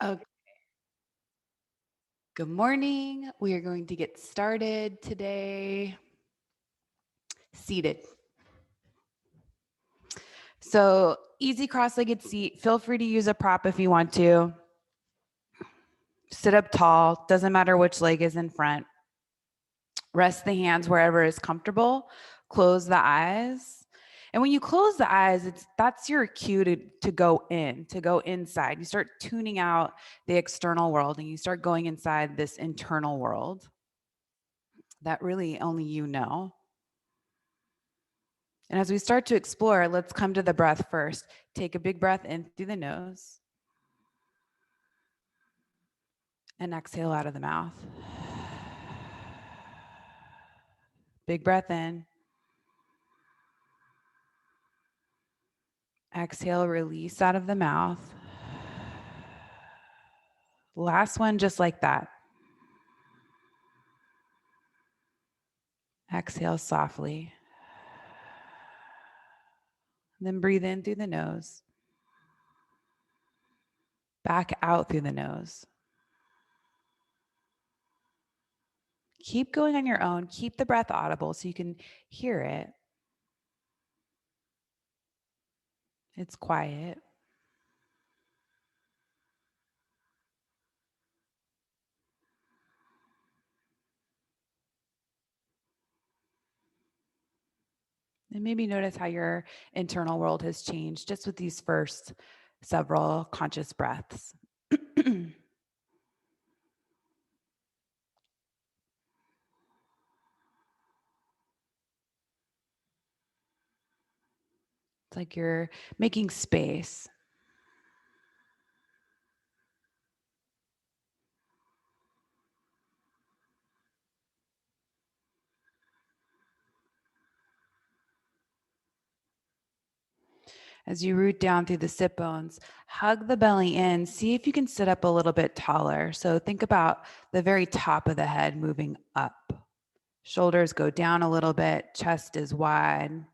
Okay. Good morning. We are going to get started today. Seated. So, easy cross-legged seat. Feel free to use a prop if you want to. Sit up tall. Doesn't matter which leg is in front. Rest the hands wherever is comfortable. Close the eyes. And when you close the eyes, that's your cue to go in, to go inside. You start tuning out the external world and you start going inside this internal world that really only you know. And as we start to explore, let's come to the breath first. Take a big breath in through the nose and exhale out of the mouth. Big breath in. Exhale, release out of the mouth. Last one, just like that. Exhale softly. Then breathe in through the nose. Back out through the nose. Keep going on your own. Keep the breath audible so you can hear it. It's quiet. And maybe notice how your internal world has changed just with these first several conscious breaths. It's like you're making space. As you root down through the sit bones, hug the belly in. See if you can sit up a little bit taller. So think about the very top of the head moving up. Shoulders go down a little bit, chest is wide.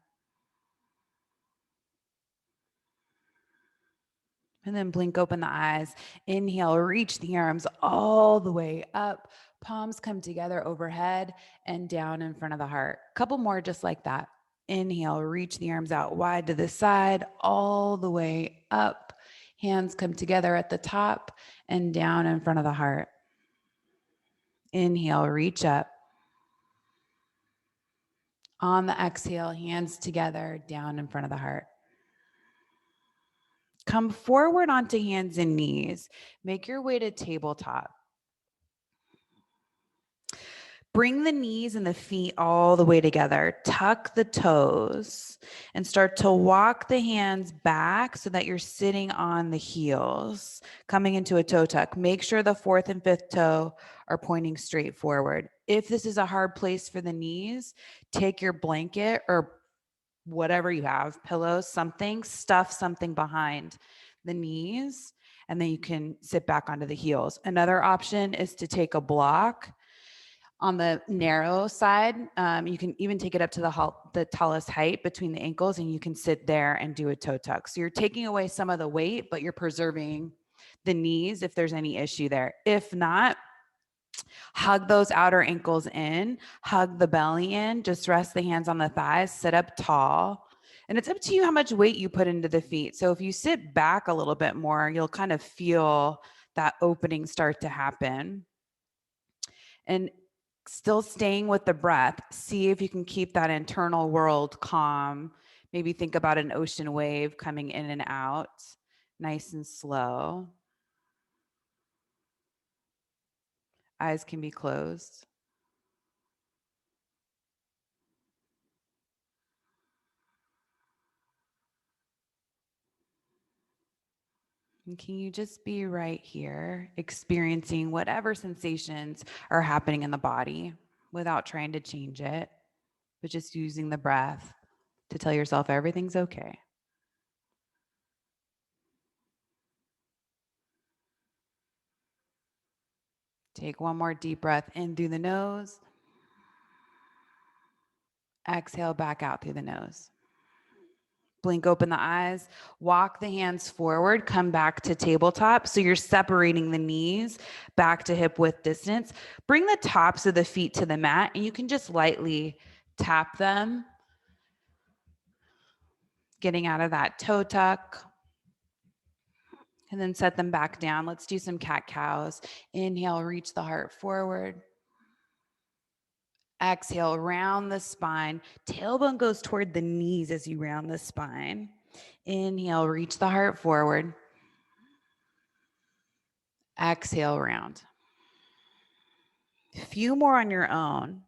And then blink open the eyes. Inhale, reach the arms all the way up. Palms come together overhead and down in front of the heart. Couple more just like that. Inhale, reach the arms out wide to the side, all the way up. Hands come together at the top and down in front of the heart. Inhale, reach up. On the exhale, hands together, down in front of the heart. Come forward onto hands and knees. Make your way to tabletop. Bring the knees and the feet all the way together. Tuck the toes and start to walk the hands back so that you're sitting on the heels, coming into a toe tuck. Make sure the fourth and fifth toe are pointing straight forward. If this is a hard place for the knees, take your blanket or whatever you have, pillows, something, stuff something behind the knees, and then you can sit back onto the heels. Another option is to take a block on the narrow side. You can even take it up to the tallest height between the ankles, and you can sit there and do a toe tuck. So you're taking away some of the weight, but you're preserving the knees if there's any issue there. If not, hug those outer ankles in, hug the belly in, just rest the hands on the thighs, sit up tall. And it's up to you how much weight you put into the feet. So if you sit back a little bit more, you'll kind of feel that opening start to happen. And still staying with the breath, see if you can keep that internal world calm. Maybe think about an ocean wave coming in and out, nice and slow. Eyes can be closed. And can you just be right here, experiencing whatever sensations are happening in the body without trying to change it, but just using the breath to tell yourself everything's okay. Take one more deep breath in through the nose. Exhale back out through the nose. Blink open the eyes, walk the hands forward, come back to tabletop. So you're separating the knees back to hip width distance. Bring the tops of the feet to the mat and you can just lightly tap them, getting out of that toe tuck. And then set them back down. Let's do some cat cows. Inhale, reach the heart forward. Exhale, round the spine. Tailbone goes toward the knees as you round the spine. Inhale, reach the heart forward. Exhale, round. A few more on your own.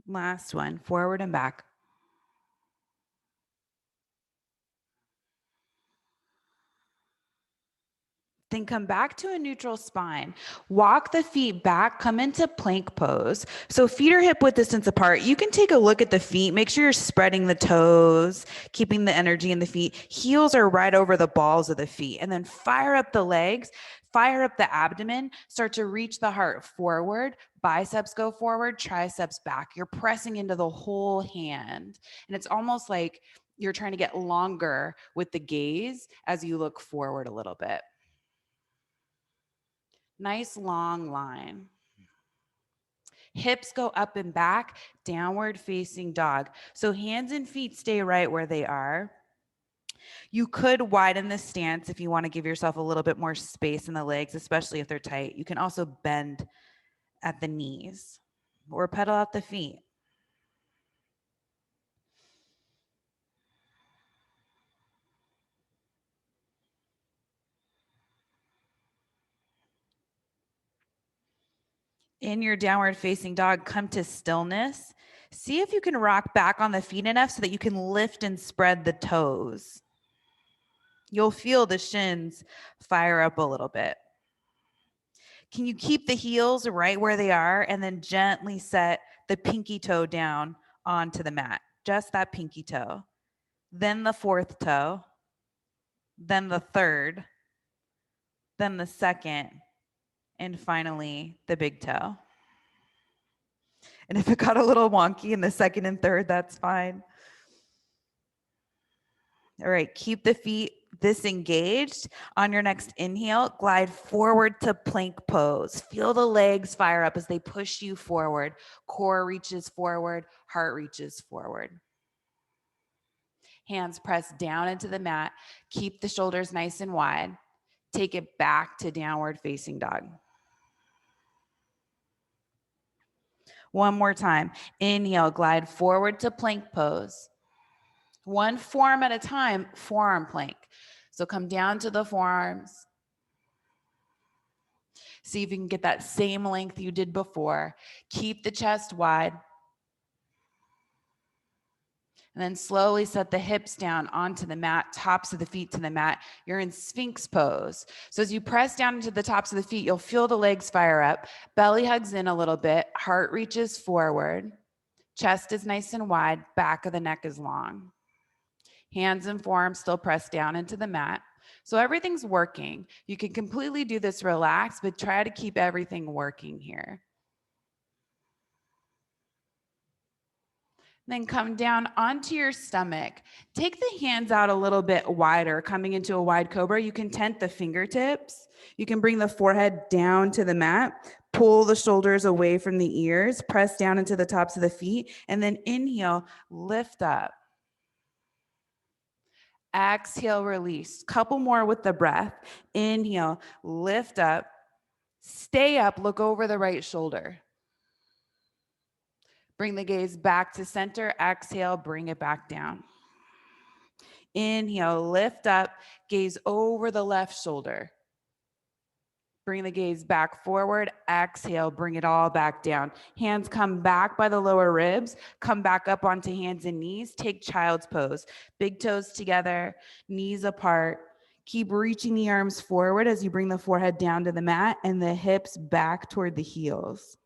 Last one, forward and back. Then come back to a neutral spine. Walk the feet back, come into plank pose. So feet are hip width distance apart. You can take a look at the feet. Make sure you're spreading the toes, keeping the energy in the feet. Heels are right over the balls of the feet. And then fire up the legs, fire up the abdomen, start to reach the heart forward. Biceps go forward, triceps back. You're pressing into the whole hand. And it's almost like you're trying to get longer with the gaze as you look forward a little bit. Nice long line. Hips go up and back, downward facing dog. So hands and feet stay right where they are. You could widen the stance if you want to give yourself a little bit more space in the legs, especially if they're tight. You can also bend at the knees or pedal out the feet. In your downward facing dog, come to stillness. See if you can rock back on the feet enough so that you can lift and spread the toes. You'll feel the shins fire up a little bit. Can you keep the heels right where they are and then gently set the pinky toe down onto the mat? Just that pinky toe. Then the fourth toe. Then the third. Then the second. And finally, the big toe. And if it got a little wonky in the second and third, that's fine. All right, keep the feet disengaged. On your next inhale, glide forward to plank pose. Feel the legs fire up as they push you forward. Core reaches forward, heart reaches forward. Hands press down into the mat. Keep the shoulders nice and wide. Take it back to downward facing dog. One more time. Inhale, glide forward to plank pose. One forearm at a time, forearm plank. So come down to the forearms. See if you can get that same length you did before. Keep the chest wide. And then slowly set the hips down onto the mat, tops of the feet to the mat. You're in Sphinx pose. So as you press down into the tops of the feet, you'll feel the legs fire up. Belly hugs in a little bit. Heart reaches forward. Chest is nice and wide. Back of the neck is long. Hands and forearms still pressed down into the mat. So everything's working. You can completely do this relaxed, but try to keep everything working here. Then come down onto your stomach. Take the hands out a little bit wider, coming into a wide cobra. You can tent the fingertips. You can bring the forehead down to the mat. Pull the shoulders away from the ears. Press down into the tops of the feet. And then inhale, lift up. Exhale, release. Couple more with the breath. Inhale, lift up. Stay up, look over the right shoulder. Bring the gaze back to center. Exhale, bring it back down. Inhale, lift up, gaze over the left shoulder. Bring the gaze back forward. Exhale, bring it all back down. Hands come back by the lower ribs. Come back up onto hands and knees. Take child's pose. Big toes together, knees apart. Keep reaching the arms forward as you bring the forehead down to the mat and the hips back toward the heels.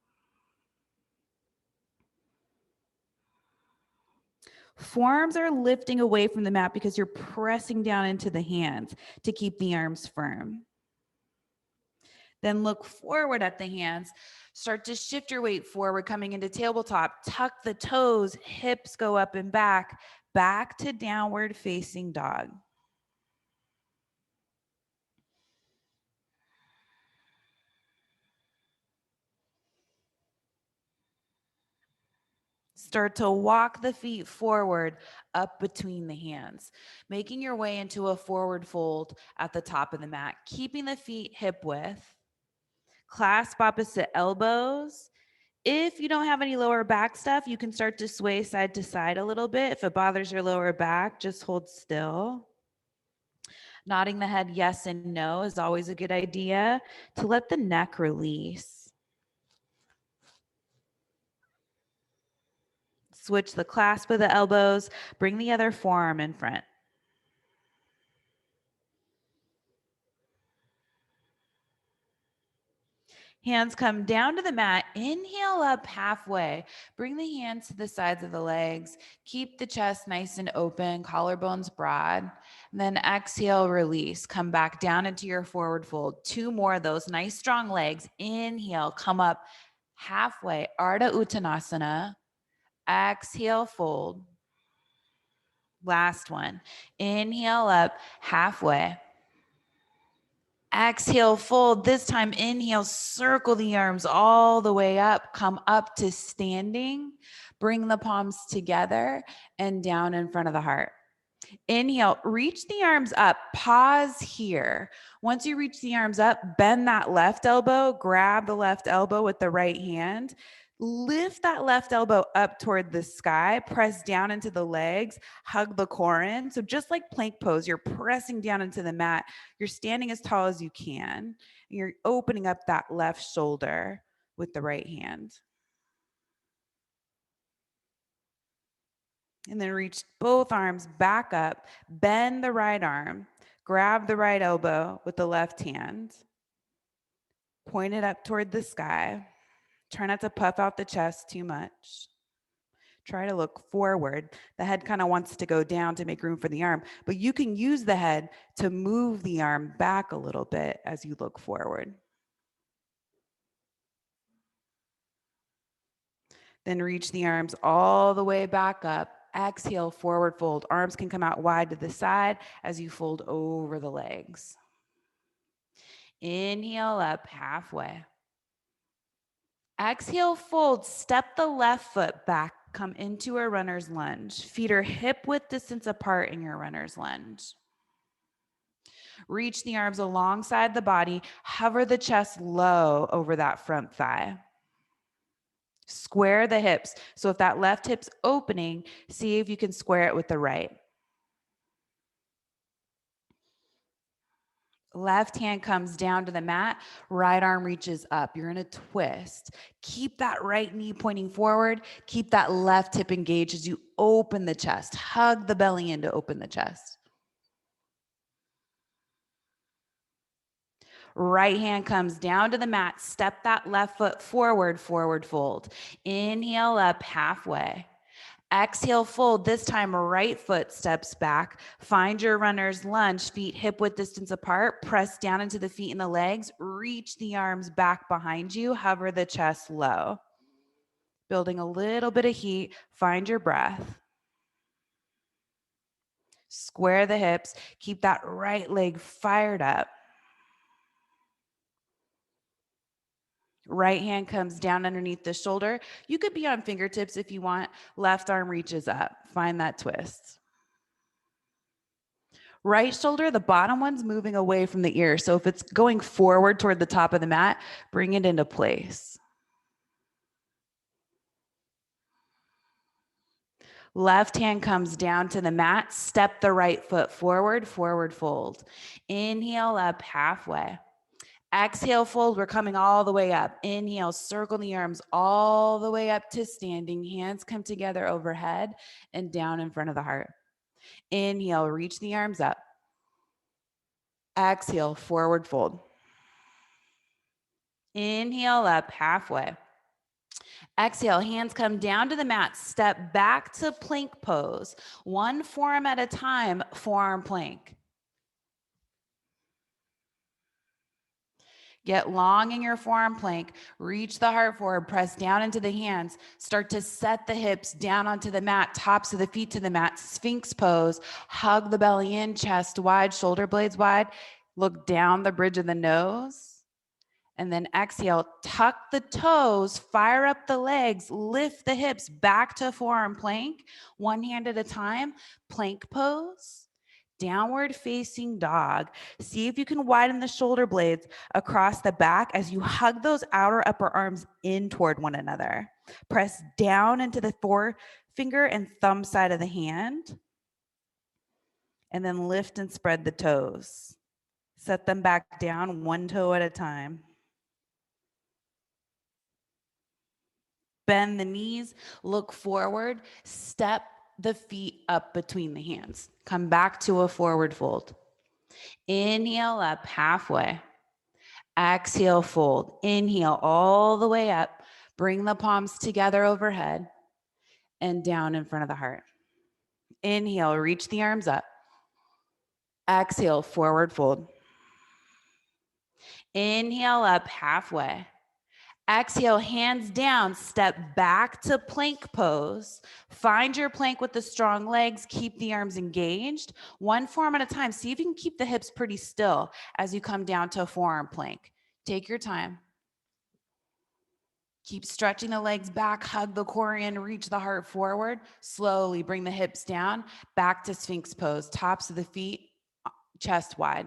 Forearms are lifting away from the mat because you're pressing down into the hands to keep the arms firm. Then look forward at the hands. Start to shift your weight forward, coming into tabletop. Tuck the toes, hips go up and back to downward facing dog. Start to walk the feet forward up between the hands, making your way into a forward fold at the top of the mat, keeping the feet hip width. Clasp opposite elbows. If you don't have any lower back stuff, you can start to sway side to side a little bit. If it bothers your lower back, just hold still. Nodding the head yes and no is always a good idea to let the neck release. Switch the clasp of the elbows, bring the other forearm in front. Hands come down to the mat. Inhale up halfway. Bring the hands to the sides of the legs. Keep the chest nice and open, collarbones broad. And then exhale, release. Come back down into your forward fold. 2 more of those nice strong legs. Inhale, come up halfway. Ardha Uttanasana. Exhale, fold. Last one. Inhale up halfway. Exhale, fold. This time, inhale, circle the arms all the way up. Come up to standing. Bring the palms together and down in front of the heart. Inhale, reach the arms up. Pause here. Once you reach the arms up, bend that left elbow. Grab the left elbow with the right hand. Lift that left elbow up toward the sky. Press down into the legs. Hug the core in. So just like plank pose, you're pressing down into the mat. You're standing as tall as you can. You're opening up that left shoulder with the right hand. And then reach both arms back up. Bend the right arm. Grab the right elbow with the left hand. Point it up toward the sky. Try not to puff out the chest too much. Try to look forward. The head kind of wants to go down to make room for the arm, but you can use the head to move the arm back a little bit as you look forward. Then reach the arms all the way back up. Exhale, forward fold. Arms can come out wide to the side as you fold over the legs. Inhale up halfway. Exhale, fold. Step the left foot back. Come into a runner's lunge. Feet are hip width distance apart in your runner's lunge. Reach the arms alongside the body. Hover the chest low over that front thigh. Square the hips. So if that left hip's opening, see if you can square it with the right. Left hand comes down to the mat, right arm reaches up. You're in a twist. Keep that right knee pointing forward. Keep that left hip engaged as you open the chest. Hug the belly in to open the chest. Right hand comes down to the mat. Step that left foot forward, forward fold. Inhale up halfway. Exhale, fold. This time, right foot steps back. Find your runner's lunge, feet hip width distance apart. Press down into the feet and the legs. Reach the arms back behind you. Hover the chest low. Building a little bit of heat. Find your breath. Square the hips. Keep that right leg fired up. Right hand comes down underneath the shoulder. You could be on fingertips if you want. Left arm reaches up. Find that twist. Right shoulder, the bottom one's moving away from the ear. So if it's going forward toward the top of the mat, bring it into place. Left hand comes down to the mat. Step the right foot forward, forward fold. Inhale up halfway. Exhale, fold. We're coming all the way up. Inhale, circle the arms all the way up to standing. Hands come together overhead and down in front of the heart. Inhale, reach the arms up. Exhale, forward fold. Inhale up halfway. Exhale, hands come down to the mat, step back to plank pose. One forearm at a time, forearm plank. Get long in your forearm plank, reach the heart forward, press down into the hands, start to set the hips down onto the mat, tops of the feet to the mat, Sphinx pose, hug the belly in, chest wide, shoulder blades wide, look down the bridge of the nose. And then exhale, tuck the toes, fire up the legs, lift the hips back to forearm plank, one hand at a time, plank pose, downward facing dog. See if you can widen the shoulder blades across the back as you hug those outer upper arms in toward one another. Press down into the forefinger and thumb side of the hand, and then lift and spread the toes. Set them back down one toe at a time. Bend the knees, look forward, step the feet up between the hands. Come back to a forward fold. Inhale up halfway. Exhale, fold. Inhale all the way up. Bring the palms together overhead and down in front of the heart. Inhale, reach the arms up. Exhale, forward fold. Inhale up halfway. Exhale, hands down, step back to plank pose. Find your plank with the strong legs, keep the arms engaged. One forearm at a time. See if you can keep the hips pretty still as you come down to a forearm plank. Take your time. Keep stretching the legs back, hug the core in, reach the heart forward. Slowly bring the hips down, back to Sphinx pose. Tops of the feet, chest wide.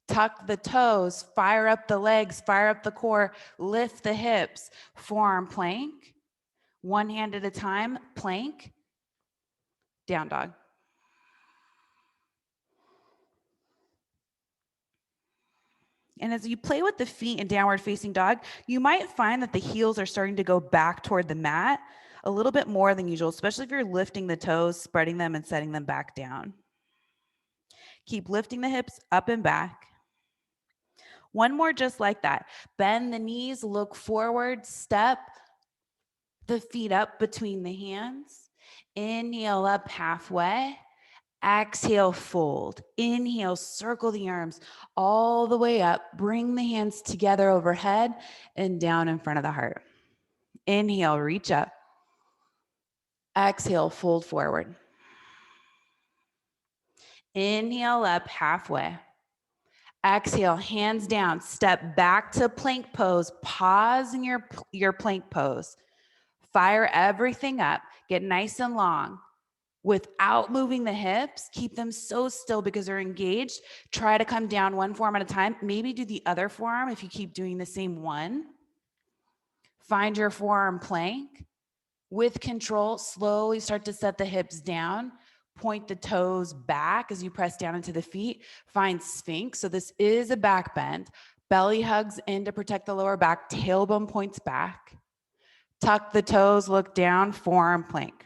Tuck the toes, fire up the legs, fire up the core, lift the hips, forearm plank, one hand at a time, plank, down dog. And as you play with the feet in downward facing dog, you might find that the heels are starting to go back toward the mat a little bit more than usual, especially if you're lifting the toes, spreading them and setting them back down. Keep lifting the hips up and back. One more just like that. Bend the knees, look forward, step the feet up between the hands. Inhale up halfway. Exhale, fold. Inhale, circle the arms all the way up. Bring the hands together overhead and down in front of the heart. Inhale, reach up. Exhale, fold forward. Inhale up halfway. Exhale, hands down, step back to plank pose. Pause in your plank pose. Fire everything up, get nice and long. Without moving the hips, keep them so still because they're engaged. Try to come down one forearm at a time. Maybe do the other forearm if you keep doing the same one. Find your forearm plank. With control, slowly start to set the hips down. Point the toes back as you press down into the feet. Find Sphinx. So this is a back bend. Belly hugs in to protect the lower back. Tailbone points back. Tuck the toes, look down, forearm plank.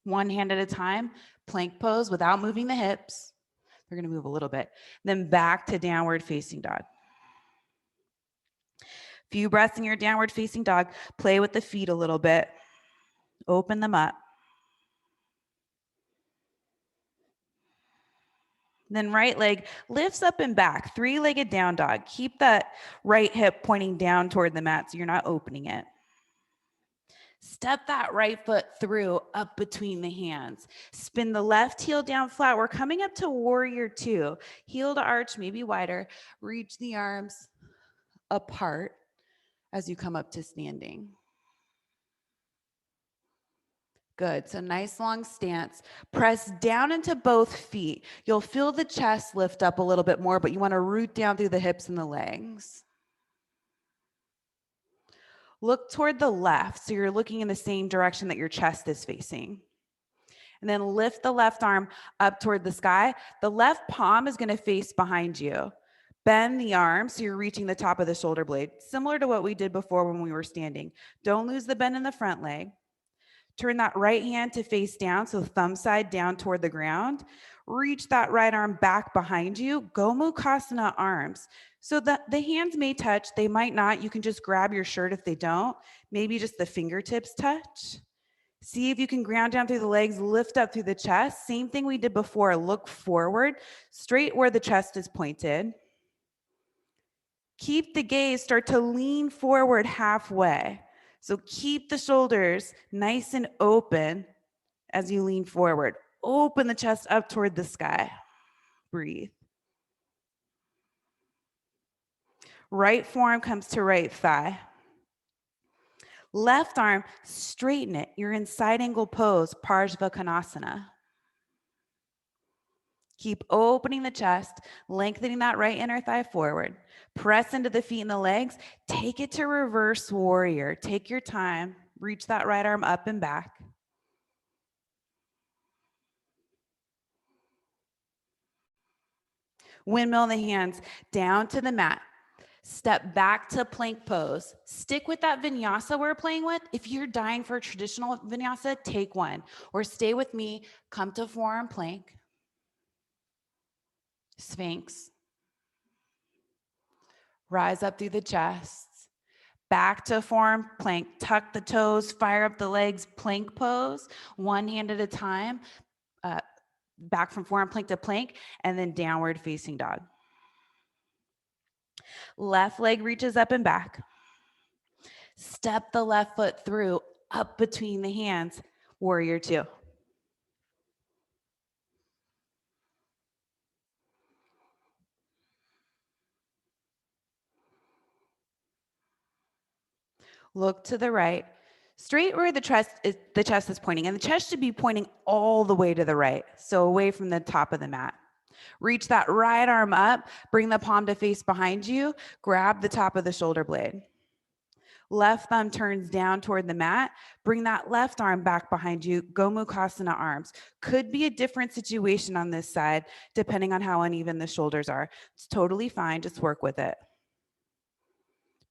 One hand at a time, plank pose without moving the hips. They're going to move a little bit. Then back to downward facing dog. Few breaths in your downward facing dog. Play with the feet a little bit. Open them up. Then right leg lifts up and back, three-legged down dog. Keep that right hip pointing down toward the mat so you're not opening it. Step that right foot through up between the hands. Spin the left heel down flat. We're coming up to warrior two. Heel to arch, maybe wider. Reach the arms apart as you come up to standing. Good, so nice long stance. Press down into both feet. You'll feel the chest lift up a little bit more, but you wanna root down through the hips and the legs. Look toward the left, so you're looking in the same direction that your chest is facing. And then lift the left arm up toward the sky. The left palm is gonna face behind you. Bend the arm so you're reaching the top of the shoulder blade, similar to what we did before when we were standing. Don't lose the bend in the front leg. Turn that right hand to face down, so thumb side down toward the ground. Reach that right arm back behind you. Gomukhasana arms. So that the hands may touch, they might not. You can just grab your shirt if they don't. Maybe just the fingertips touch. See if you can ground down through the legs, lift up through the chest. Same thing we did before. Look forward, straight where the chest is pointed. Keep the gaze, start to lean forward halfway. So keep the shoulders nice and open as you lean forward. Open the chest up toward the sky. Breathe. Right forearm comes to right thigh. Left arm, straighten it. You're in side angle pose, Parsvakonasana. Keep opening the chest, lengthening that right inner thigh forward. Press into the feet and the legs. Take it to reverse warrior. Take your time. Reach that right arm up and back. Windmill the hands down to the mat. Step back to plank pose. Stick with that vinyasa we're playing with. If you're dying for a traditional vinyasa, take one. Or stay with me, come to forearm plank. Sphinx. Rise up through the chest. Back to forearm plank. Tuck the toes, fire up the legs, plank pose. One hand at a time. Back from forearm plank to plank, and then downward facing dog. Left leg reaches up and back. Step the left foot through, up between the hands, warrior two. Look to the right, straight where the chest is pointing, and the chest should be pointing all the way to the right, so away from the top of the mat. Reach that right arm up, bring the palm to face behind you, grab the top of the shoulder blade. Left thumb turns down toward the mat. Bring that left arm back behind you. Gomukhasana arms. Could be a different situation on this side, depending on how uneven the shoulders are. It's totally fine. Just work with it.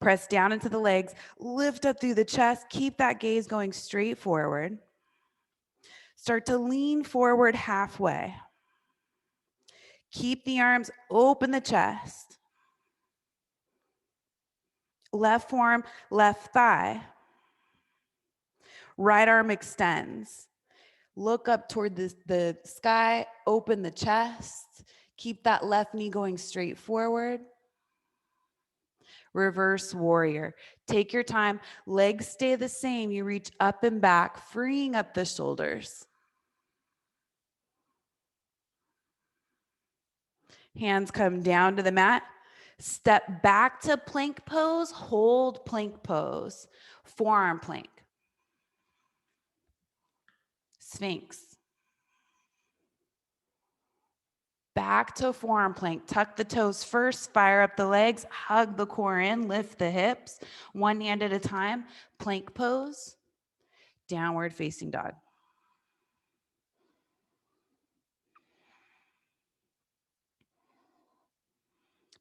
Press down into the legs. Lift up through the chest. Keep that gaze going straight forward. Start to lean forward halfway. Keep the arms, open the chest. Left forearm, left thigh. Right arm extends. Look up toward the sky, open the chest. Keep that left knee going straight forward. Reverse warrior. Take your time. Legs stay the same. You reach up and back, freeing up the shoulders. Hands come down to the mat. Step back to plank pose. Hold plank pose. Forearm plank. Sphinx. Back to forearm plank. Tuck the toes first, fire up the legs, hug the core in, lift the hips, one hand at a time. Plank pose, downward facing dog.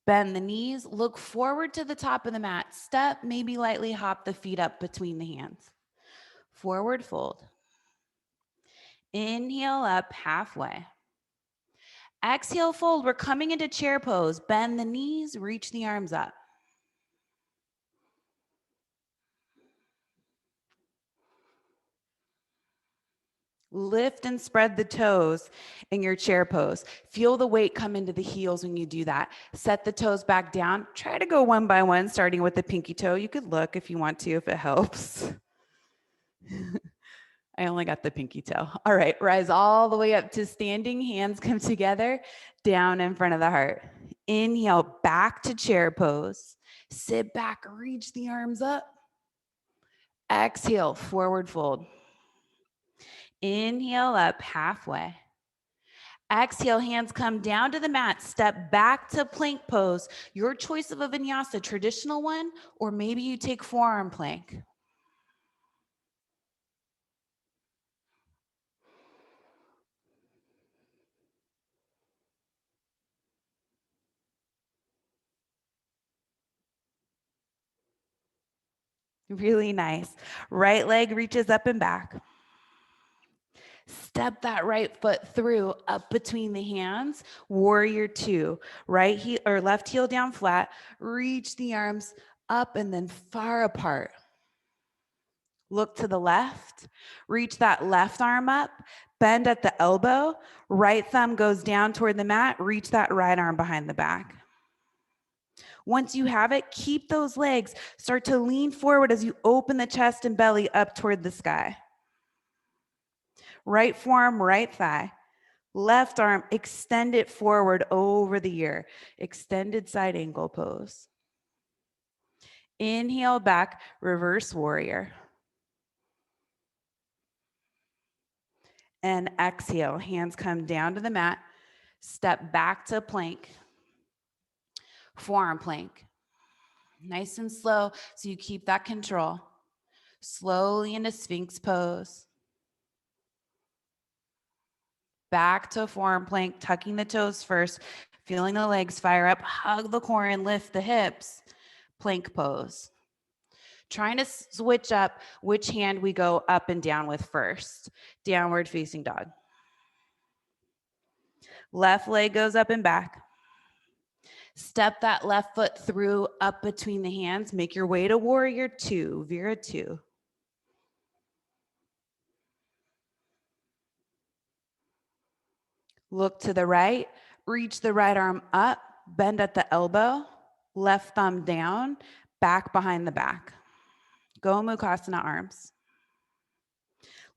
Bend the knees, look forward to the top of the mat. Step, maybe lightly hop the feet up between the hands. Forward fold. Inhale up halfway. Exhale, fold. We're coming into chair pose. Bend the knees, reach the arms up. Lift and spread the toes in your chair pose. Feel the weight come into the heels when you do that. Set the toes back down. Try to go one by one, starting with the pinky toe. You could look if you want to, if it helps. I only got the pinky toe. All right, rise all the way up to standing. Hands come together, down in front of the heart. Inhale, back to chair pose. Sit back, reach the arms up. Exhale, forward fold. Inhale up halfway. Exhale, hands come down to the mat. Step back to plank pose. Your choice of a vinyasa, traditional one, or maybe you take forearm plank. Really nice. Right leg reaches up and back. Step that right foot through, up between the hands, warrior two. Right heel or left heel down flat, reach the arms up and then far apart. Look to the left, reach that left arm up, bend at the elbow, right thumb goes down toward the mat, reach that right arm behind the back. Once you have it, keep those legs. Start to lean forward as you open the chest and belly up toward the sky. Right forearm, right thigh. Left arm, extend it forward over the ear. Extended side angle pose. Inhale back, reverse warrior. And exhale, hands come down to the mat. Step back to plank. Forearm plank. Nice and slow so you keep that control. Slowly into Sphinx pose. Back to forearm plank, tucking the toes first, feeling the legs fire up, hug the core and lift the hips. Plank pose. Trying to switch up which hand we go up and down with first. Downward facing dog. Left leg goes up and back. Step that left foot through, up between the hands. Make your way to warrior two, Vera two. Look to the right, reach the right arm up, bend at the elbow, left thumb down, back behind the back. Gomukhasana arms.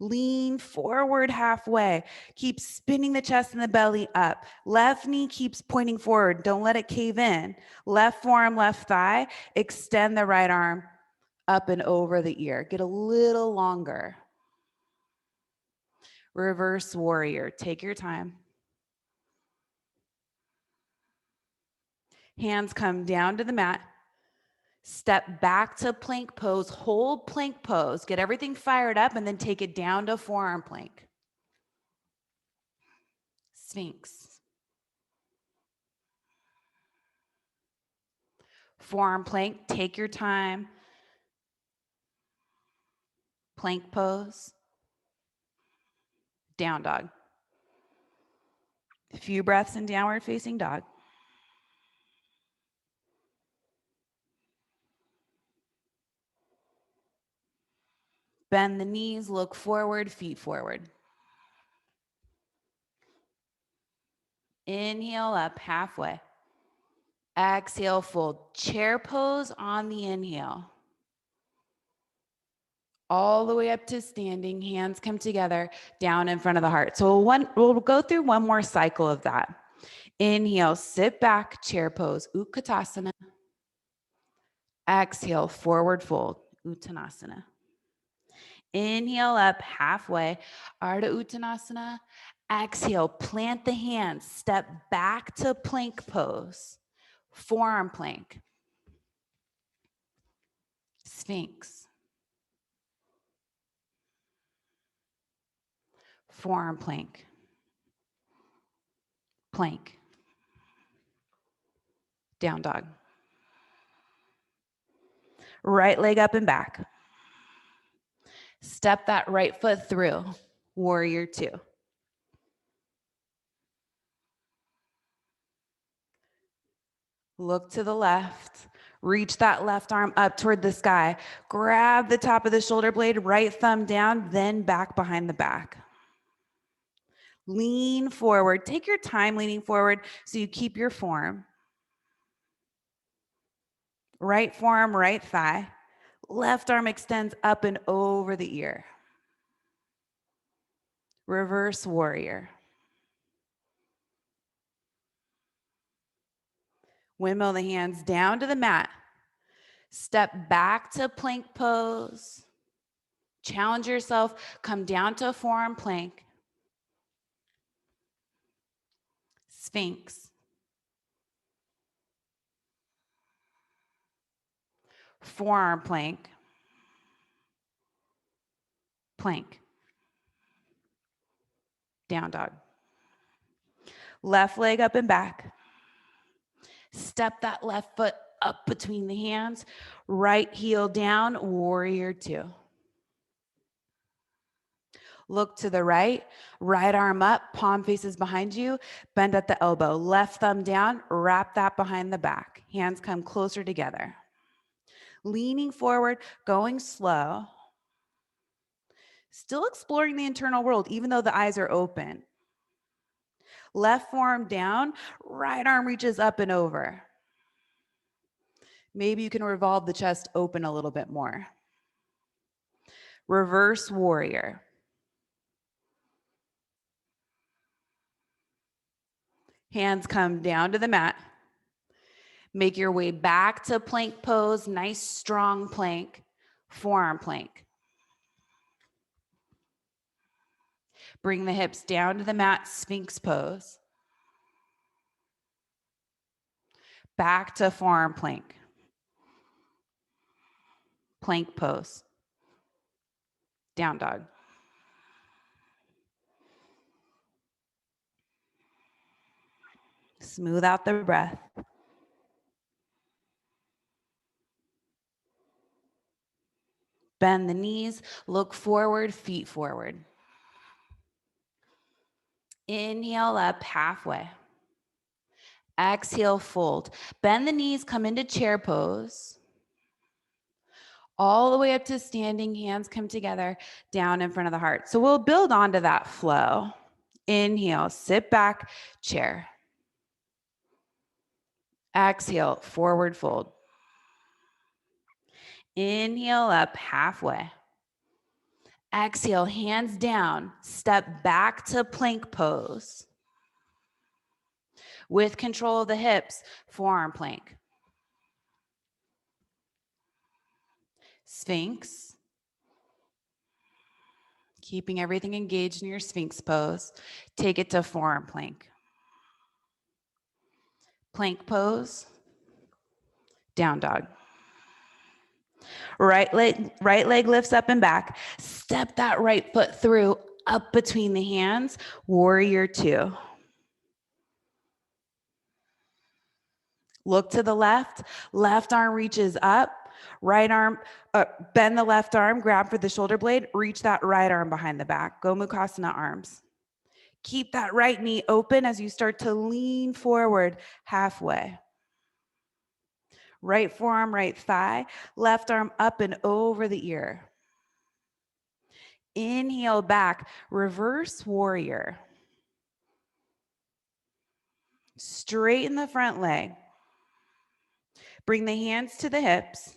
Lean forward halfway. Keep spinning the chest and the belly up. Left knee keeps pointing forward. Don't let it cave in. Left forearm, left thigh. Extend the right arm up and over the ear. Get a little longer. Reverse warrior. Take your time. Hands come down to the mat. Step back to plank pose. Hold plank pose. Get everything fired up and then take it down to forearm plank. Sphinx. Forearm plank. Take your time. Plank pose. Down dog. A few breaths in downward facing dog. Bend the knees, look forward, feet forward. Inhale up halfway. Exhale, fold. Chair pose on the inhale. All the way up to standing, hands come together, down in front of the heart. So we'll go through one more cycle of that. Inhale, sit back, chair pose, Utkatasana. Exhale, forward fold, Uttanasana. Inhale up halfway, Ardha Uttanasana. Exhale, plant the hands, step back to plank pose, forearm plank, Sphinx, forearm plank, plank, down dog. Right leg up and back. Step that right foot through, warrior two. Look to the left. Reach that left arm up toward the sky. Grab the top of the shoulder blade, right thumb down, then back behind the back. Lean forward. Take your time leaning forward so you keep your form. Right forearm, right thigh. Left arm extends up and over the ear. Reverse warrior. Windmill the hands down to the mat. Step back to plank pose. Challenge yourself. Come down to a forearm plank. Sphinx. Forearm plank. Plank. Down dog. Left leg up and back. Step that left foot up between the hands. Right heel down, warrior two. Look to the right arm up, palm faces behind you, bend at the elbow, left thumb down, wrap that behind the back. Hands come closer together. Leaning forward, going slow. Still exploring the internal world, even though the eyes are open. Left forearm down, right arm reaches up and over. Maybe you can revolve the chest open a little bit more. Reverse warrior. Hands come down to the mat. Make your way back to plank pose, nice strong plank, forearm plank. Bring the hips down to the mat, Sphinx pose. Back to forearm plank. Plank pose. Down dog. Smooth out the breath. Bend the knees, look forward, feet forward. Inhale up halfway. Exhale, fold. Bend the knees, come into chair pose. All the way up to standing, hands come together, down in front of the heart. So we'll build onto that flow. Inhale, sit back, chair. Exhale, forward fold. Inhale up halfway. Exhale, hands down, step back to plank pose. With control of the hips, forearm plank. Sphinx. Keeping everything engaged in your Sphinx pose. Take it to forearm plank. Plank pose. Down dog. Right leg lifts up and back. Step that right foot through, up between the hands. Warrior two. Look to the left. Left arm reaches up. Right arm, bend the left arm, grab for the shoulder blade, reach that right arm behind the back. Gomukhasana arms. Keep that right knee open as you start to lean forward halfway. Right forearm, right thigh, left arm up and over the ear. Inhale back, reverse warrior. Straighten the front leg. Bring the hands to the hips.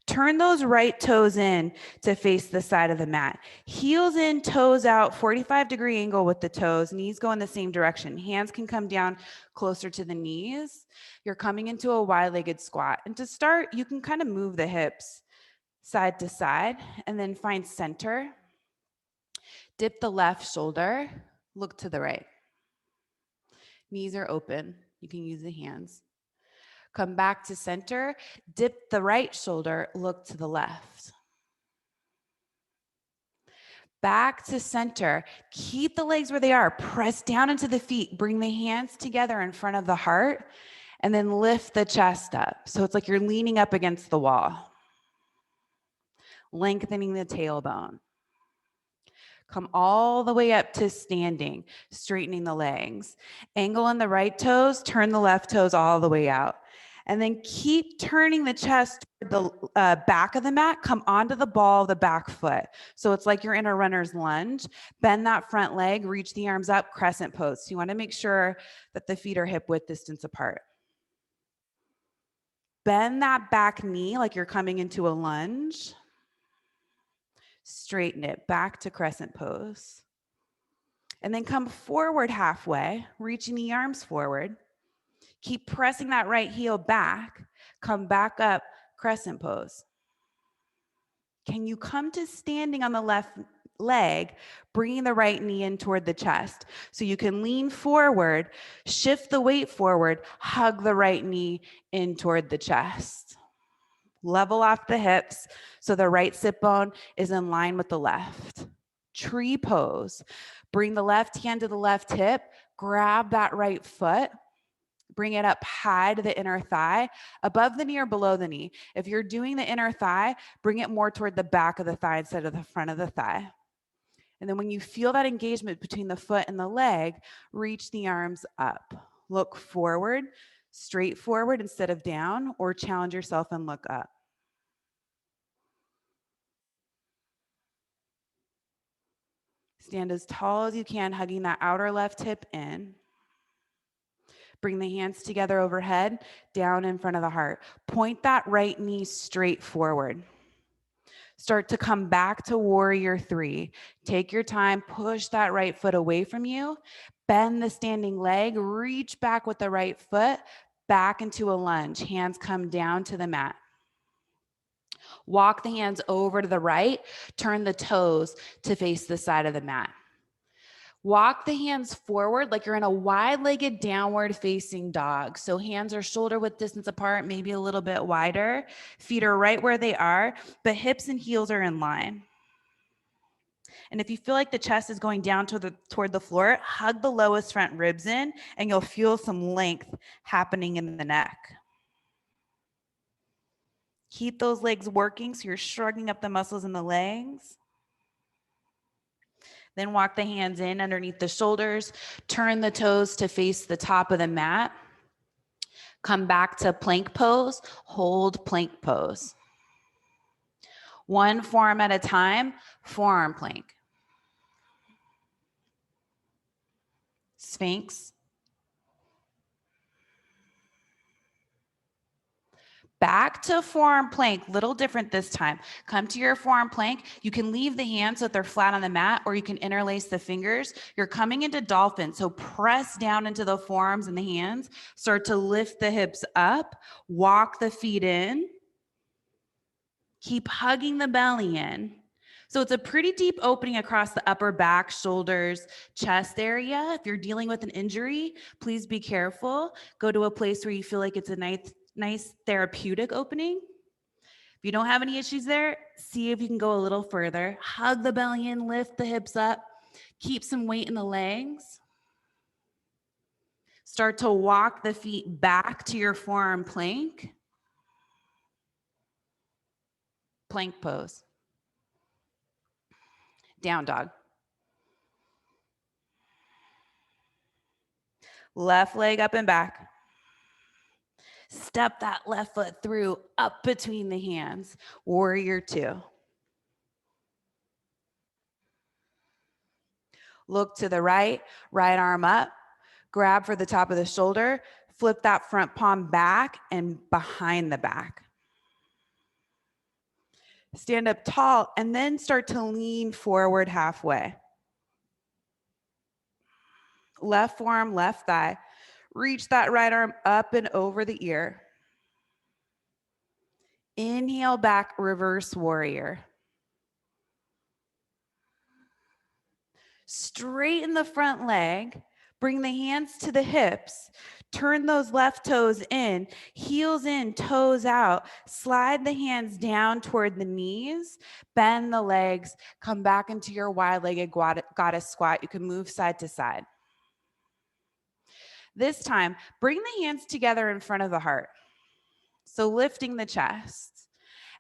Turn those right toes in to face the side of the mat. Heels in, toes out, 45-degree angle with the toes. Knees go in the same direction. Hands can come down closer to the knees. You're coming into a wide-legged squat. And to start, you can kind of move the hips side to side and then find center. Dip the left shoulder, look to the right. Knees are open. You can use the hands. Come back to center, dip the right shoulder, look to the left. Back to center, keep the legs where they are, press down into the feet, bring the hands together in front of the heart, and then lift the chest up. So it's like you're leaning up against the wall. Lengthening the tailbone. Come all the way up to standing, straightening the legs. Angle on the right toes, turn the left toes all the way out. And then keep turning the chest toward the back of the mat, come onto the ball of the back foot. So it's like you're in a runner's lunge. Bend that front leg, reach the arms up, crescent pose. So you want to make sure that the feet are hip width distance apart. Bend that back knee like you're coming into a lunge. Straighten it back to crescent pose. And then come forward halfway, reaching the arms forward. Keep pressing that right heel back. Come back up, crescent pose. Can you come to standing on the left leg, bringing the right knee in toward the chest? So you can lean forward, shift the weight forward, hug the right knee in toward the chest. Level off the hips so the right sit bone is in line with the left. Tree pose. Bring the left hand to the left hip, grab that right foot, bring it up high to the inner thigh, above the knee or below the knee. If you're doing the inner thigh, bring it more toward the back of the thigh instead of the front of the thigh. And then when you feel that engagement between the foot and the leg, reach the arms up. Look forward, straight forward instead of down, or challenge yourself and look up. Stand as tall as you can, hugging that outer left hip in. Bring the hands together overhead, down in front of the heart. Point that right knee straight forward. Start to come back to warrior three. Take your time, push that right foot away from you. Bend the standing leg, reach back with the right foot, back into a lunge. Hands come down to the mat. Walk the hands over to the right, turn the toes to face the side of the mat. Walk the hands forward like you're in a wide-legged downward facing dog. So hands are shoulder width distance apart, maybe a little bit wider. Feet are right where they are, but hips and heels are in line. And if you feel like the chest is going down toward the floor, hug the lowest front ribs in and you'll feel some length happening in the neck. Keep those legs working so you're shrugging up the muscles in the legs. Then walk the hands in underneath the shoulders. Turn the toes to face the top of the mat. Come back to plank pose. Hold plank pose. One forearm at a time, forearm plank. Sphinx. Back to forearm plank, little different this time. Come to your forearm plank. You can leave the hands so that they're flat on the mat, or you can interlace the fingers. You're coming into dolphin, so press down into the forearms and the hands. Start to lift the hips up, walk the feet in. Keep hugging the belly in. So it's a pretty deep opening across the upper back, shoulders, chest area. If you're dealing with an injury, please be careful. Go to a place where you feel like it's a nice therapeutic opening. If you don't have any issues there, see if you can go a little further. Hug the belly in, lift the hips up, keep some weight in the legs. Start to walk the feet back to your forearm plank. Plank pose. Down dog. Left leg up and back. Step that left foot through, up between the hands. Warrior two. Look to the right, right arm up. Grab for the top of the shoulder. Flip that front palm back and behind the back. Stand up tall and then start to lean forward halfway. Left forearm, left thigh. Reach that right arm up and over the ear. Inhale back, reverse warrior. Straighten the front leg. Bring the hands to the hips. Turn those left toes in, heels in, toes out. Slide the hands down toward the knees. Bend the legs. Come back into your wide-legged goddess squat. You can move side to side. This time, bring the hands together in front of the heart. So lifting the chest.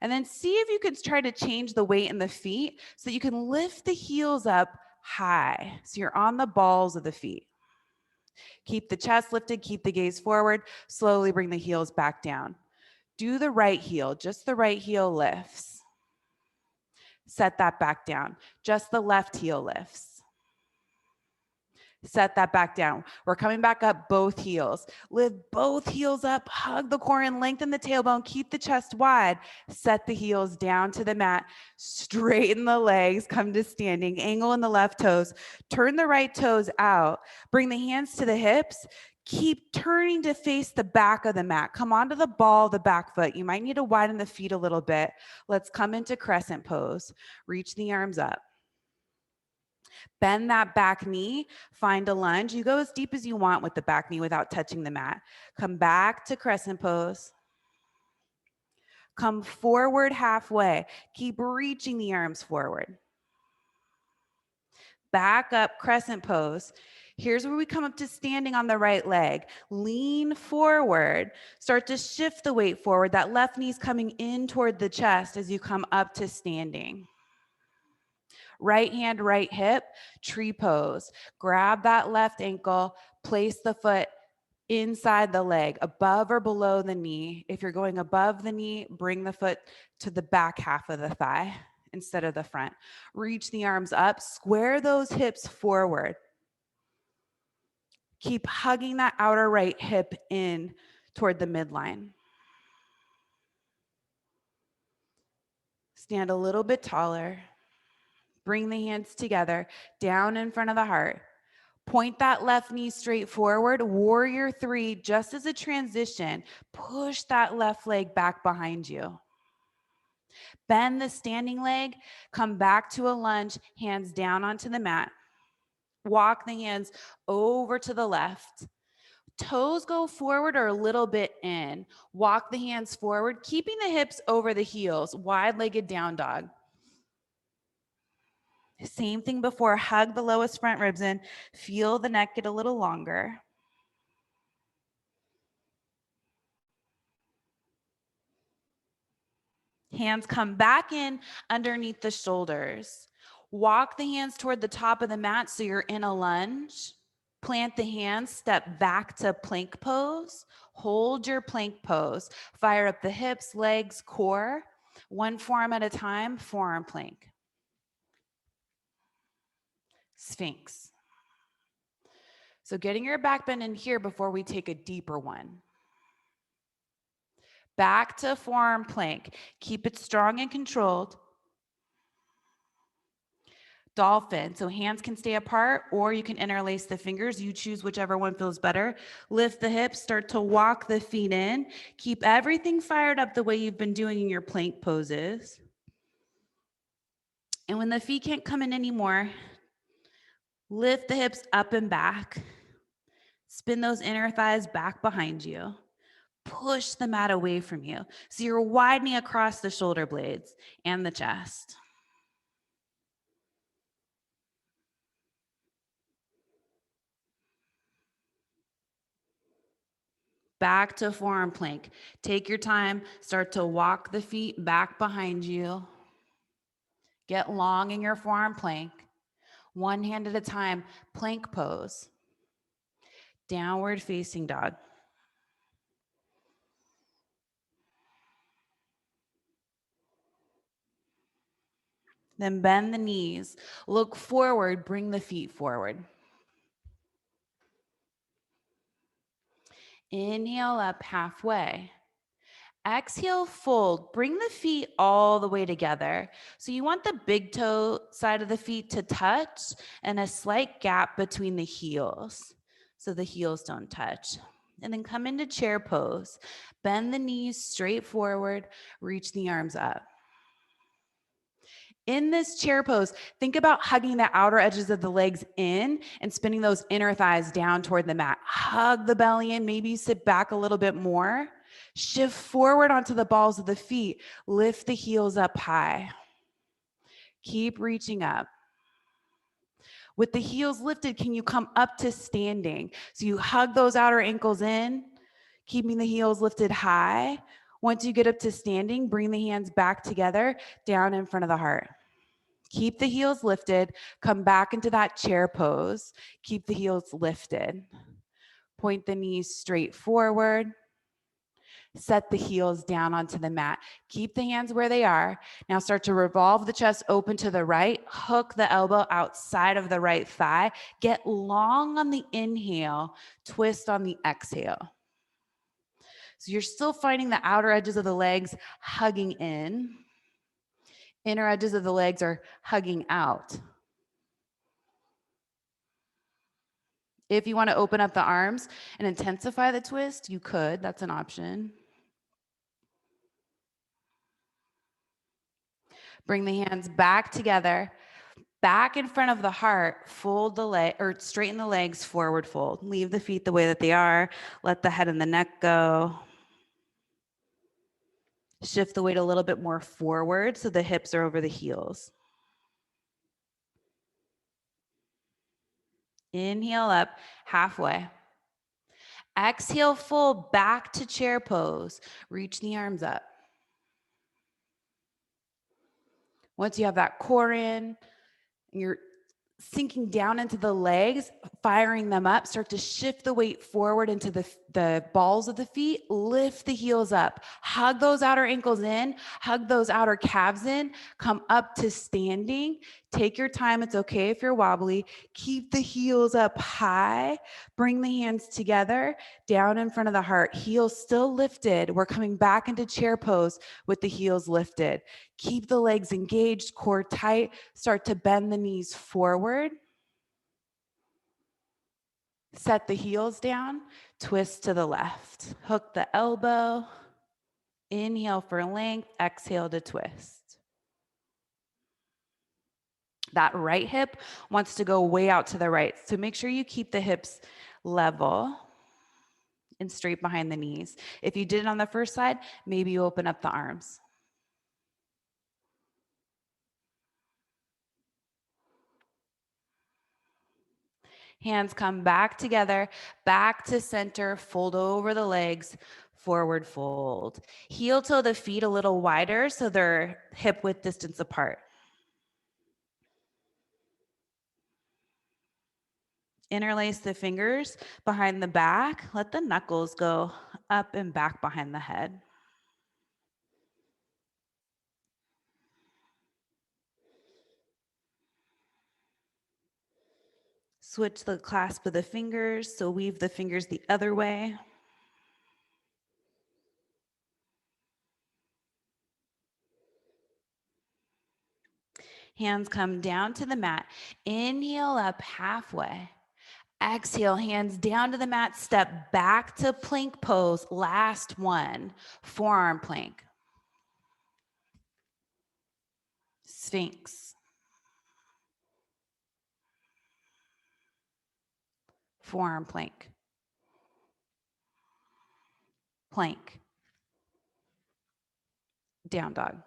And then see if you could try to change the weight in the feet so that you can lift the heels up high. So you're on the balls of the feet. Keep the chest lifted, keep the gaze forward. Slowly bring the heels back down. Do the right heel, just the right heel lifts. Set that back down. Just the left heel lifts. Set that back down. We're coming back up both heels. Lift both heels up, hug the core and lengthen the tailbone. Keep the chest wide. Set the heels down to the mat. Straighten the legs, come to standing. Angle in the left toes. Turn the right toes out. Bring the hands to the hips. Keep turning to face the back of the mat. Come onto the ball of the back foot. You might need to widen the feet a little bit. Let's come into crescent pose. Reach the arms up. Bend that back knee, find a lunge. You go as deep as you want with the back knee without touching the mat. Come back to crescent pose. Come forward halfway. Keep reaching the arms forward. Back up, crescent pose. Here's where we come up to standing on the right leg. Lean forward. Start to shift the weight forward. That left knee's coming in toward the chest as you come up to standing. Right hand, right hip, tree pose. Grab that left ankle, place the foot inside the leg, above or below the knee. If you're going above the knee, bring the foot to the back half of the thigh instead of the front. Reach the arms up, square those hips forward. Keep hugging that outer right hip in toward the midline. Stand a little bit taller. Bring the hands together, down in front of the heart. Point that left knee straight forward. Warrior 3, just as a transition, push that left leg back behind you. Bend the standing leg, come back to a lunge, hands down onto the mat. Walk the hands over to the left. Toes go forward or a little bit in. Walk the hands forward, keeping the hips over the heels, wide-legged down dog. Same thing before, hug the lowest front ribs in, feel the neck get a little longer. Hands come back in underneath the shoulders. Walk the hands toward the top of the mat so you're in a lunge. Plant the hands, step back to plank pose. Hold your plank pose. Fire up the hips, legs, core. One forearm at a time, forearm plank. Sphinx. So getting your back bend in here before we take a deeper one. Back to forearm plank. Keep it strong and controlled. Dolphin. So hands can stay apart or you can interlace the fingers. You choose whichever one feels better. Lift the hips, start to walk the feet in. Keep everything fired up the way you've been doing in your plank poses. And when the feet can't come in anymore, lift the hips up and back. Spin those inner thighs back behind you. Push the mat away from you. So you're widening across the shoulder blades and the chest. Back to forearm plank. Take your time, start to walk the feet back behind you. Get long in your forearm plank. One hand at a time, plank pose. Downward facing dog. Then bend the knees, look forward, bring the feet forward. Inhale up halfway. Exhale, fold. Bring the feet all the way together. So you want the big toe side of the feet to touch and a slight gap between the heels so the heels don't touch. And then come into chair pose. Bend the knees straight forward, reach the arms up. In this chair pose, think about hugging the outer edges of the legs in and spinning those inner thighs down toward the mat. Hug the belly in, maybe sit back a little bit more. Shift forward onto the balls of the feet. Lift the heels up high. Keep reaching up. With the heels lifted, can you come up to standing? So you hug those outer ankles in, keeping the heels lifted high. Once you get up to standing, bring the hands back together, down in front of the heart. Keep the heels lifted. Come back into that chair pose. Keep the heels lifted. Point the knees straight forward. Set the heels down onto the mat. Keep the hands where they are. Now start to revolve the chest open to the right. Hook the elbow outside of the right thigh. Get long on the inhale. Twist on the exhale. So you're still finding the outer edges of the legs hugging in. Inner edges of the legs are hugging out. If you want to open up the arms and intensify the twist, you could. That's an option. Bring the hands back together, back in front of the heart. Fold the leg or straighten the legs, forward fold. Leave the feet the way that they are. Let the head and the neck go. Shift the weight a little bit more forward so the hips are over the heels. Inhale up halfway. Exhale, fold back to chair pose. Reach the arms up. Once you have that core in, You're sinking down into the legs, firing them up, start to shift the weight forward into the balls of the feet, lift the heels up, hug those outer ankles in, hug those outer calves in, come up to standing. Take your time. It's okay if you're wobbly. Keep the heels up high. Bring the hands together, down in front of the heart. Heels still lifted. We're coming back into chair pose with the heels lifted. Keep the legs engaged, core tight. Start to bend the knees forward. Set the heels down, twist to the left. Hook the elbow. Inhale for length, exhale to twist. That right hip wants to go way out to the right. So make sure you keep the hips level and straight behind the knees. If you did it on the first side, maybe you open up the arms. Hands come back together, back to center, fold over the legs, forward fold. Heel toe the feet a little wider so they're hip width distance apart. Interlace the fingers behind the back. Let the knuckles go up and back behind the head. Switch the clasp of the fingers, so weave the fingers the other way. Hands come down to the mat. Inhale up halfway. Exhale, hands down to the mat. Step back to plank pose. Last one, forearm plank. Sphinx. Forearm plank. Plank. Down dog.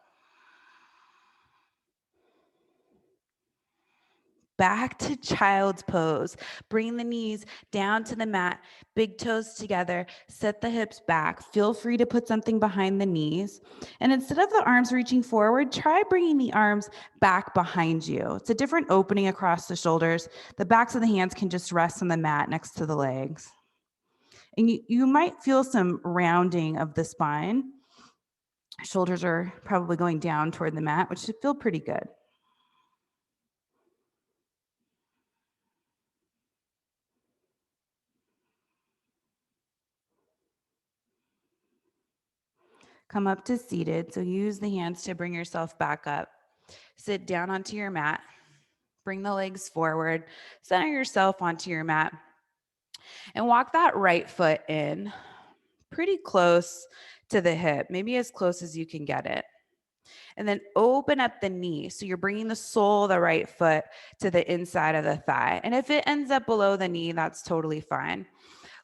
Back to child's pose. Bring the knees down to the mat, big toes together, set the hips back. Feel free to put something behind the knees. And instead of the arms reaching forward, try bringing the arms back behind you. It's a different opening across the shoulders. The backs of the hands can just rest on the mat next to the legs. And you might feel some rounding of the spine. Shoulders are probably going down toward the mat, which should feel pretty good. Come up to seated. So use the hands to bring yourself back up. Sit down onto your mat. Bring the legs forward. Center yourself onto your mat. And walk that right foot in pretty close to the hip, maybe as close as you can get it. And then open up the knee. So you're bringing the sole of the right foot to the inside of the thigh. And if it ends up below the knee, that's totally fine.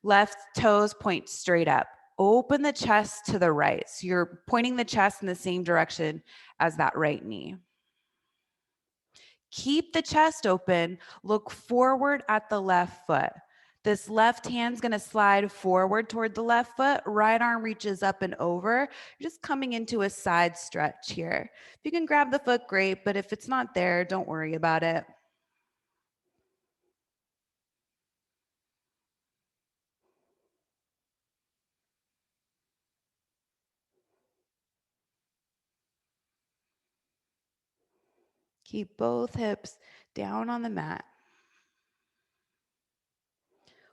Left toes point straight up. Open the chest to the right. So you're pointing the chest in the same direction as that right knee. Keep the chest open. Look forward at the left foot. This left hand's going to slide forward toward the left foot. Right arm reaches up and over. You're just coming into a side stretch here. If you can grab the foot, great. But if it's not there, don't worry about it. Keep both hips down on the mat.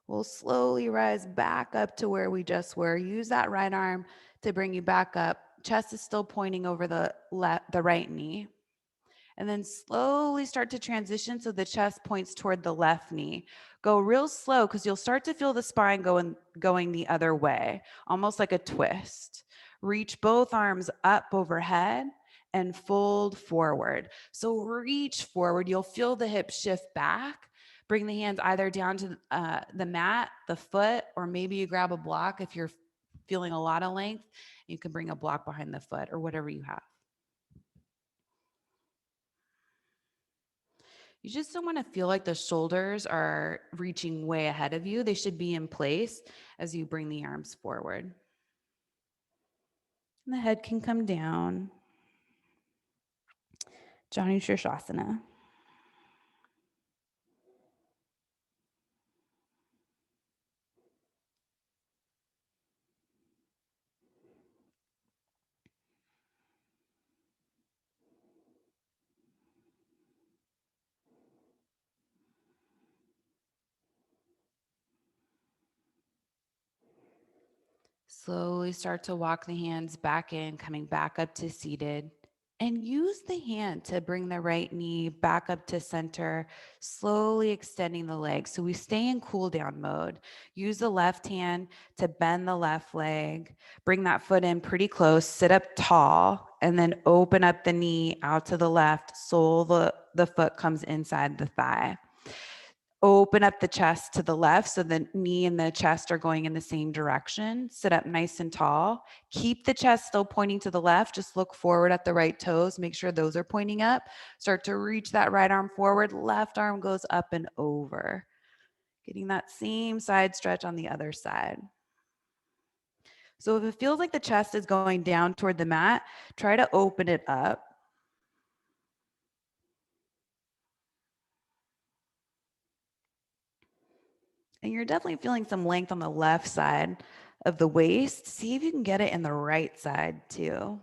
We'll slowly rise back up to where we just were. Use that right arm to bring you back up. Chest is still pointing over the right knee. And then slowly start to transition so the chest points toward the left knee. Go real slow because you'll start to feel the spine going the other way, almost like a twist. Reach both arms up overhead and fold forward. So reach forward. You'll feel the hips shift back. Bring the hands either down to the mat, the foot, or maybe you grab a block if you're feeling a lot of length. You can bring a block behind the foot or whatever you have. You just don't want to feel like the shoulders are reaching way ahead of you. They should be in place as you bring the arms forward. And the head can come down. Janu Shirshasana. Slowly start to walk the hands back in, coming back up to seated. And use the hand to bring the right knee back up to center, slowly extending the leg. So we stay in cool down mode. Use the left hand to bend the left leg. Bring that foot in pretty close, sit up tall, and then open up the knee out to the left. Sole the foot comes inside the thigh. Open up the chest to the left so the knee and the chest are going in the same direction. Sit up nice and tall. Keep the chest still pointing to the left. Just look forward at the right toes. Make sure those are pointing up. Start to reach that right arm forward. Left arm goes up and over. Getting that same side stretch on the other side. So if it feels like the chest is going down toward the mat, try to open it up. And you're definitely feeling some length on the left side of the waist. See if you can get it in the right side too.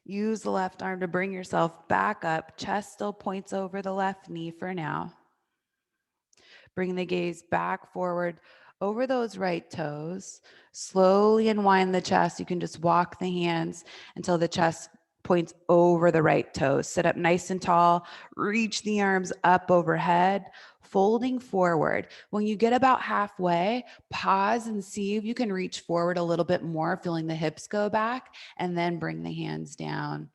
Use the left arm to bring yourself back up. Chest still points over the left knee for now. Bring the gaze back forward over those right toes. Slowly unwind the chest. You can just walk the hands until the chest points over the right toes. Sit up nice and tall. Reach the arms up overhead, folding forward. When you get about halfway, pause and see if you can reach forward a little bit more, feeling the hips go back, and then bring the hands down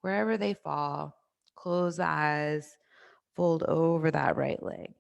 wherever they fall. Close the eyes, fold over that right leg.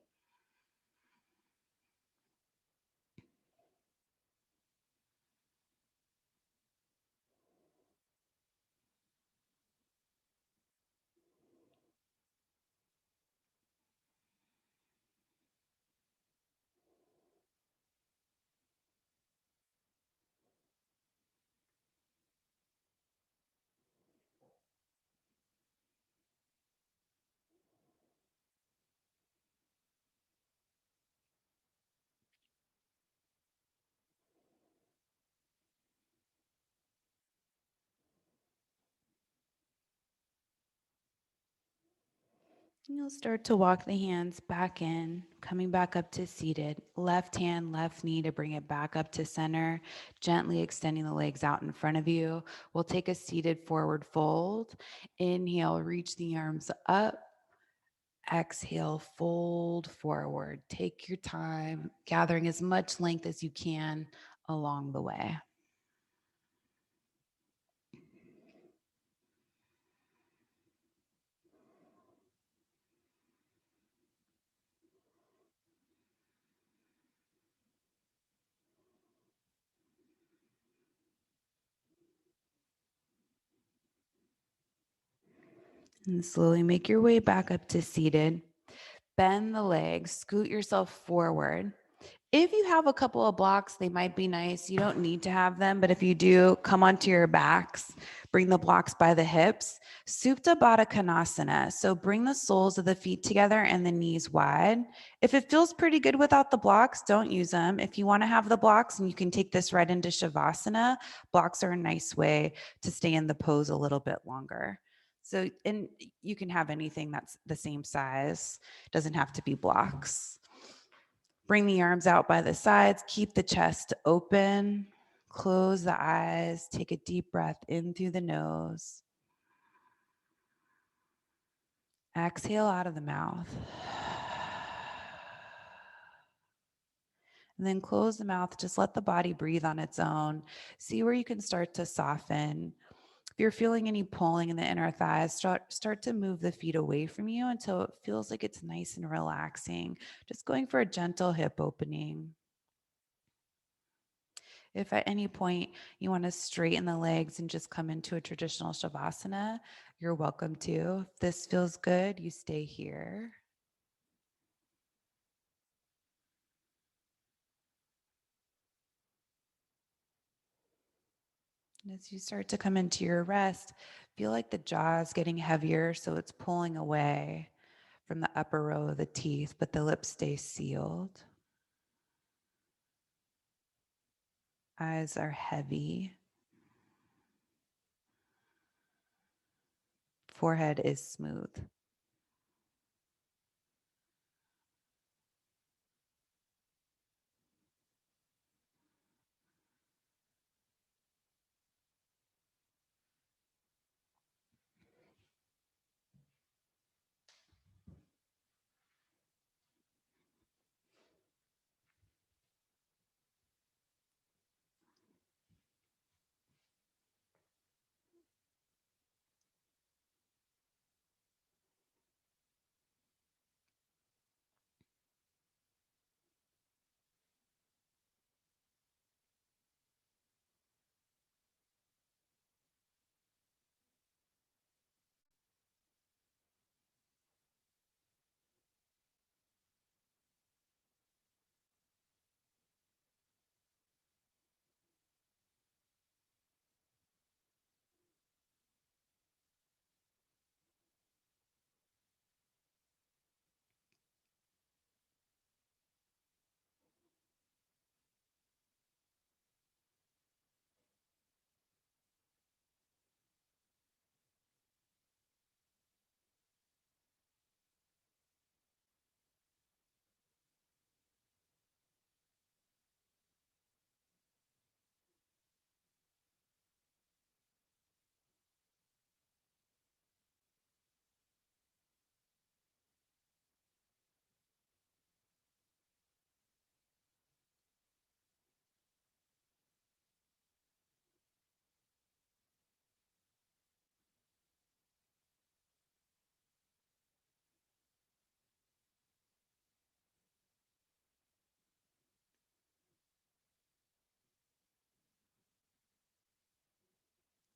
You'll start to walk the hands back in, coming back up to seated. Left hand, left knee to bring it back up to center, gently extending the legs out in front of you. We'll take a seated forward fold. Inhale, reach the arms up. Exhale, fold forward. Take your time, gathering as much length as you can along the way. And slowly make your way back up to seated. Bend the legs, scoot yourself forward. If you have a couple of blocks, they might be nice. You don't need to have them, but if you do, come onto your backs, bring the blocks by the hips. Supta Baddha Konasana. So bring the soles of the feet together and the knees wide. If it feels pretty good without the blocks, don't use them. If you want to have the blocks, and you can take this right into Shavasana, blocks are a nice way to stay in the pose a little bit longer. So, and you can have anything that's the same size, doesn't have to be blocks. Bring the arms out by the sides, keep the chest open, close the eyes, take a deep breath in through the nose. Exhale out of the mouth. And then close the mouth, just let the body breathe on its own. See where you can start to soften. If you're feeling any pulling in the inner thighs, start to move the feet away from you until it feels like it's nice and relaxing. Just going for a gentle hip opening. If at any point you want to straighten the legs and just come into a traditional Shavasana, you're welcome to. If this feels good, you stay here. And as you start to come into your rest, feel like the jaw is getting heavier, so it's pulling away from the upper row of the teeth, but the lips stay sealed. Eyes are heavy. Forehead is smooth.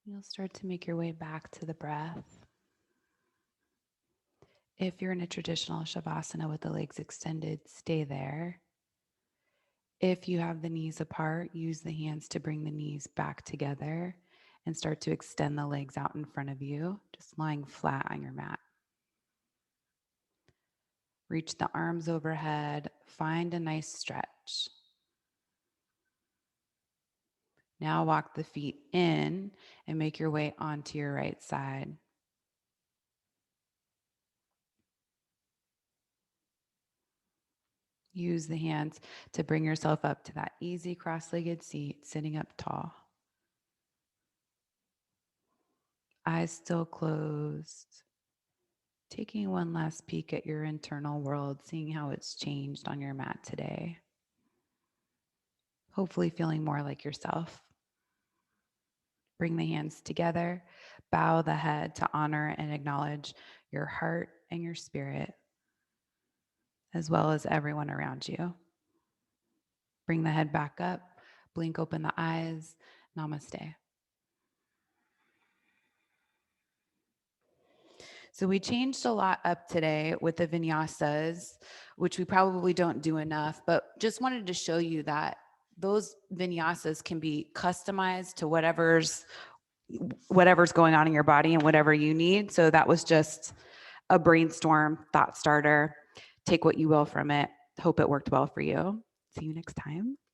You'll start to make your way back to the breath. If you're in a traditional Shavasana with the legs extended, stay there. If you have the knees apart, use the hands to bring the knees back together and start to extend the legs out in front of you, just lying flat on your mat. Reach the arms overhead, find a nice stretch. Now walk the feet in and make your way onto your right side. Use the hands to bring yourself up to that easy cross-legged seat, sitting up tall. Eyes still closed. Taking one last peek at your internal world, seeing how it's changed on your mat today. Hopefully feeling more like yourself. Bring the hands together, bow the head to honor and acknowledge your heart and your spirit, as well as everyone around you. Bring the head back up, blink open the eyes. Namaste. So we changed a lot up today with the vinyasas, which we probably don't do enough, but just wanted to show you that those vinyasas can be customized to whatever's going on in your body and whatever you need. So that was just a brainstorm thought starter. Take what you will from it. Hope it worked well for you. See you next time.